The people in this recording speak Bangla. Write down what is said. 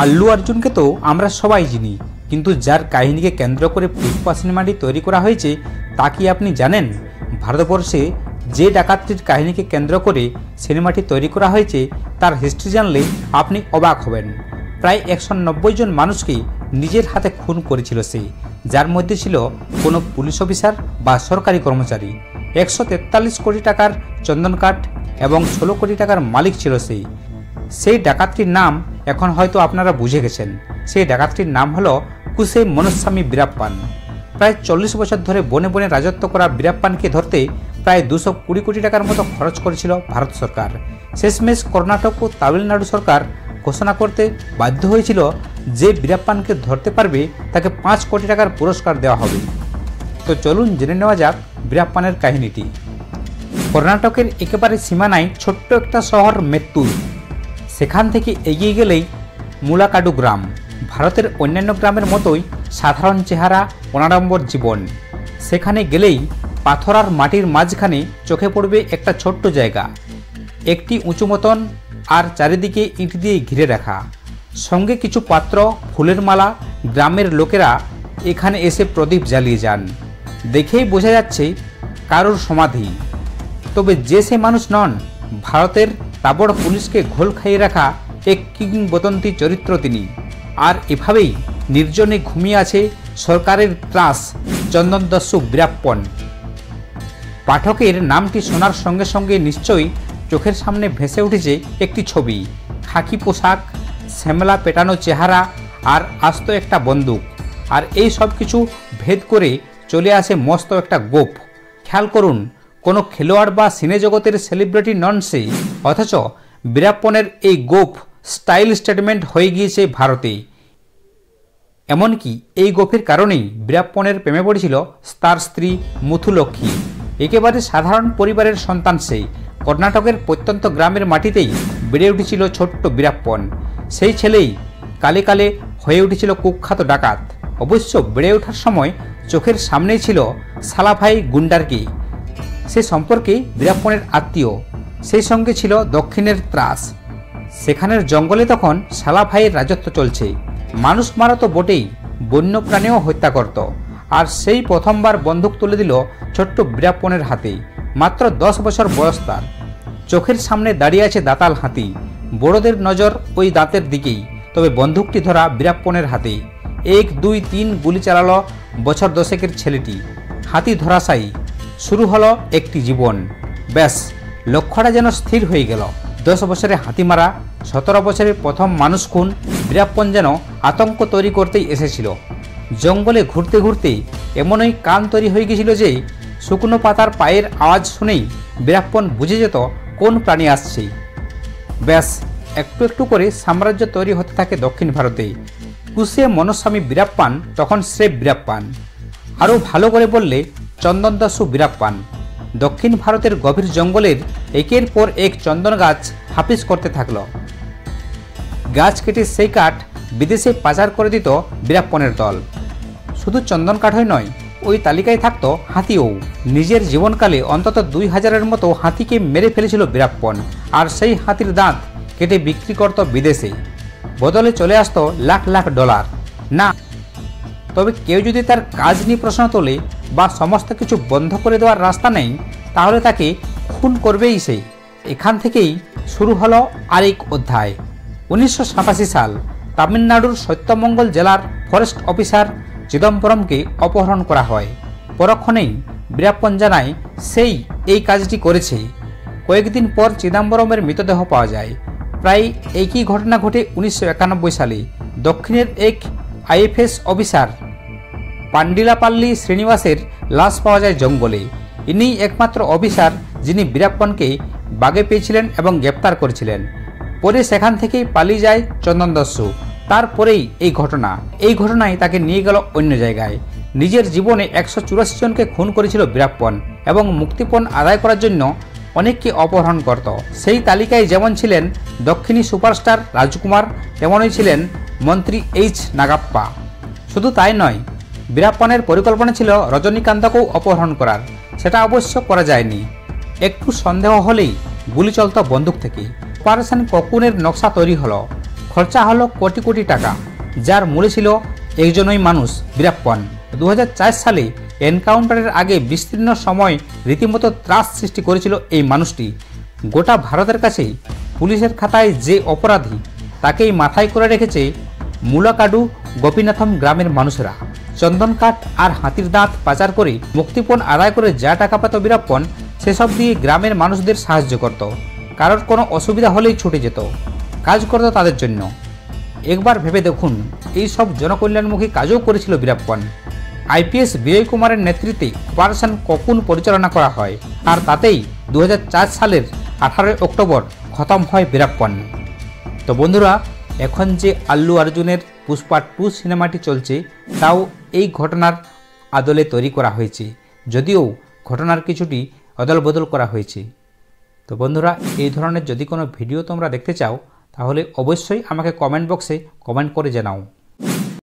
আল্লু অর্জুনকে তো আমরা সবাই চিনি, কিন্তু যার কাহিনীকে কেন্দ্র করে পুষ্পা সিনেমাটি তৈরি করা হয়েছে তা কি আপনি জানেন? ভারতবর্ষে যে ডাকাতটির কাহিনীকে কেন্দ্র করে সিনেমাটি তৈরি করা হয়েছে তার হিস্ট্রি জানলে আপনি অবাক হবেন। প্রায় 190 জন মানুষকে নিজের হাতে খুন করেছিল সে, যার মধ্যে ছিল কোনো পুলিশ অফিসার বা সরকারি কর্মচারী। 143 কোটি টাকার চন্দন কাঠ এবং 16 কোটি টাকার মালিক ছিল সেই ডাকাতটির নাম এখন হয়তো আপনারা বুঝে গেছেন। সেই ডাকাতটির নাম হলো কুসে মনুস্বামী বীরাপ্পান। প্রায় 40 বছর ধরে বনে বনে রাজত্ব করা বীরাপ্পানকে ধরতে প্রায় 220 কোটি টাকার মতো খরচ করেছিল ভারত সরকার। শেষমেশ কর্ণাটক ও তামিলনাড়ু সরকার ঘোষণা করতে বাধ্য হয়েছিল যে বীরাপ্পানকে ধরতে পারবে তাকে 5 কোটি টাকার পুরস্কার দেওয়া হবে। তো চলুন জেনে নেওয়া যাক বীরাপ্পানের কাহিনীটি। কর্ণাটকের একেবারে সীমানায় ছোট্ট একটা শহর মেত্তুর। সেখান থেকে এগিয়ে গেলেই মুলাকাডু গ্রাম। ভারতের অন্যান্য গ্রামের মতোই সাধারণ চেহারা, অনাড়ম্বর জীবন। সেখানে গেলেই পাথর আর মাটির মাঝখানে চোখে পড়বে একটা ছোট্ট জায়গা, একটি উঁচু মতন আর চারিদিকে ইট দিয়ে ঘিরে রাখা, সঙ্গে কিছু পাত্র, ফুলের মালা। গ্রামের লোকেরা এখানে এসে প্রদীপ জ্বালিয়ে যান। দেখেই বোঝা যাচ্ছে কারোর সমাধি। তবে যে সে মানুষ নন, ভারতের তাবড় পুলিশকে ঘোল খাইয়ে রাখা এক কিংবদন্তি চরিত্র তিনি। আর এভাবেই নির্জনে ঘুমিয়ে আছে সরকারের ত্রাস চন্দনদস্যু বীরাপ্পন। পাঠকের নামটি শোনার সঙ্গে সঙ্গে নিশ্চয়ই চোখের সামনে ভেসে উঠেছে একটি ছবি, খাকি পোশাক, শ্যামলা পেটানো চেহারা আর আস্ত একটা বন্দুক। আর এই সব কিছু ভেদ করে চলে আসে মস্ত একটা গোপ। খেয়াল করুন, কোনো খেলোয়াড় বা সিনে জগতের সেলিব্রিটি নন সে, অথচ বীরাপ্পনের এই গোপ স্টাইল স্টেটমেন্ট হয়ে গিয়েছে ভারতে। এমনকি এই গোফের কারণেই বীরাপ্পনের প্রেমে পড়েছিল তার স্ত্রী মুথুলক্ষ্মী। একেবারে সাধারণ পরিবারের সন্তান সে। কর্ণাটকের প্রত্যন্ত গ্রামের মাটিতেই বেড়ে উঠেছিল ছোট্ট বীরাপ্পন। সেই ছেলেই কালে কালে হয়ে উঠেছিল কুখ্যাত ডাকাত। অবশ্য বেড়ে ওঠার সময় চোখের সামনেই ছিল সালাভাই গুন্ডারকি। সে সম্পর্কে বীরাপ্পনের আত্মীয়। সেই সঙ্গে ছিল দক্ষিণের ত্রাস। সেখানের জঙ্গলে তখন সালাভাইয়ের রাজত্ব চলছে। মানুষ মারা তো বটেই, বন্যপ্রাণীও হত্যা করত। আর সেই প্রথমবার বন্দুক তুলে দিল ছোট্ট বীরাপ্পনের হাতে। মাত্র 10 বছর বয়স তার। চোখের সামনে দাঁড়িয়ে আছে দাঁতাল হাতি। বড়দের নজর ওই দাঁতের দিকেই, তবে বন্দুকটি ধরা বীরাপ্পনের হাতে। 1, 2, 3 গুলি চালালো বছর 10-এর ছেলেটি। হাতি ধরাশায়ী। শুরু হলো একটি জীবন। ব্যাস, লক্ষ্যটা যেন স্থির হয়ে গেল। 10 বছরে হাতি মারা, 17 বছরে প্রথম মানুষ খুন। বীরাপ্পন যেন আতঙ্ক তৈরি করতেই এসেছিল। জঙ্গলে ঘুরতে ঘুরতে এমনই কান তৈরি হয়ে গেছিল যে শুকনো পাতার পায়ের আওয়াজ শুনেই বীরাপ্পন বুঝে যেত কোন প্রাণী আসছে। ব্যাস, একটু একটু করে সাম্রাজ্য তৈরি হতে থাকে দক্ষিণ ভারতে। কুসে মনুস্বামী বীরাপ্পান তখন স্রেফ বীরাপ্পান। আরও ভালো করে বললে চন্দনদস্যু বীরাপ্পান। দক্ষিণ ভারতের গভীর জঙ্গলের একের পর এক চন্দন গাছ হাফিজ করতে থাকল। গাছ কেটে সেই কাঠ বিদেশে পাচার করে দিত বীরাপ্পনের দল। শুধু চন্দন কাঠই নয়, ওই তালিকায় থাকত হাতিও। নিজের জীবনকালে অন্তত 2000-এর মতো হাতিকে মেরে ফেলেছিল বীরাপ্পন। আর সেই হাতির দাঁত কেটে বিক্রি করত বিদেশে। বদলে চলে আসতো লাখ লাখ ডলার। না, তবে কেউ যদি তার কাজ নিয়ে প্রশ্ন তোলে বা সমস্ত কিছু বন্ধ করে দেওয়ার রাস্তা নেই, তাহলে তাকে খুন করবেই সে। এখান থেকেই শুরু হলো আরেক অধ্যায়। 1987 সাল তামিলনাড়ুর সত্যমঙ্গল জেলার ফরেস্ট অফিসার চিদম্বরমকে অপহরণ করা হয়। পরক্ষণেই বীরাপ্পন জানায় সেই এই কাজটি করেছে। কয়েকদিন পর চিদম্বরমের মৃতদেহ পাওয়া যায়। প্রায় একই ঘটনা ঘটে 1991 সালে। দক্ষিণের এক আইএফএস অফিসার পান্ডিলাপাল্লি শ্রীনিবাসের লাশ পাওয়া যায় জঙ্গলে। ইনি একমাত্র অফিসার যিনি বীরাপ্পনকে বাগে পেয়েছিলেন এবং গ্রেপ্তার করেছিলেন। পরে সেখান থেকেই পালিয়ে যায় চন্দনদস্যু। তারপরেই এই ঘটনায় তাকে নিয়ে গেল অন্য জায়গায়। নিজের জীবনে 184 জনকে খুন করেছিল বীরাপ্পন এবং মুক্তিপণ আদায় করার জন্য অনেককে অপহরণ করত। সেই তালিকায় যেমন ছিলেন দক্ষিণী সুপারস্টার রাজকুমার, তেমনই ছিলেন মন্ত্রী এইচ নাগাপ্পা। শুধু তাই নয়, বীরাপ্পনের পরিকল্পনা ছিল রজনীকান্তকেও অপহরণ করার। সেটা অবশ্য করা যায়নি। একটু সন্দেহ হলেই গুলি চলত বন্দুক থেকে। অপারেশন ককুনের নকশা তৈরি হলো। খরচা হলো কোটি কোটি টাকা, যার মূলে ছিল একজনই মানুষ, বীরাপ্পন। 2004 সালে এনকাউন্টারের আগে বিস্তীর্ণ সময় রীতিমতো ত্রাস সৃষ্টি করেছিল এই মানুষটি। গোটা ভারতের কাছে পুলিশের খাতায় যে অপরাধী, তাকেই মাথায় করে রেখেছে মুলাকাডু গোপীনাথম গ্রামের মানুষেরা। চন্দন কাঠ আর হাতির দাঁত পাচার করে মুক্তিপণ আদায় করে যা টাকা পেত বীরাপ্পন, সেসব দিয়ে গ্রামের মানুষদের সাহায্য করত। কারোর কোনো অসুবিধা হলেই ছুটে যেত, কাজ করত তাদের জন্য। একবার ভেবে দেখুন, এই সব জনকল্যাণমুখী কাজও করেছিল বীরাপ্পন। আইপিএস বিজয় কুমারের নেতৃত্বে অপারেশন ককুন পরিচালনা করা হয়, আর তাতেই 2004 সালের 18 অক্টোবর খতম হয় বীরাপ্পন। তো বন্ধুরা, এখন যে আল্লু অর্জুনের পুষ্পা 2 সিনেমাটি চলছে, তাও এই ঘটনার আদলে তৈরি করা হয়েছে, যদিও ঘটনার কিছুটি অদল বদল করা হয়েছে। তো বন্ধুরা, এই ধরনের যদি কোনো ভিডিও তোমরা দেখতে চাও, তাহলে অবশ্যই আমাকে কমেন্ট বক্সে কমেন্ট করে জানাও।